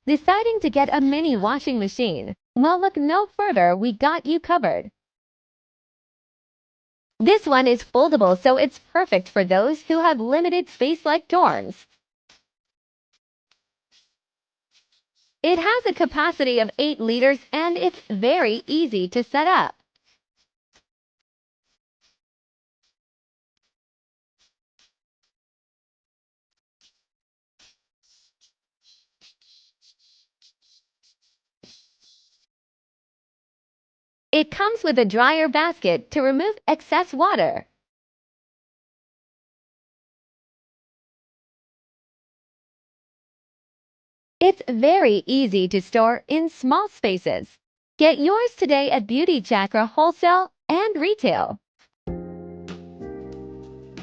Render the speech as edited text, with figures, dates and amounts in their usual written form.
Deciding to get a mini washing machine? Well, look no further, we got you covered. This one is foldable, so it's perfect for those who have limited space like dorms. It has a capacity of 8 liters and it's very easy to set up. It comes with a dryer basket to remove excess water. It's very easy to store in small spaces. Get yours today at Beauty Chakra Wholesale and Retail.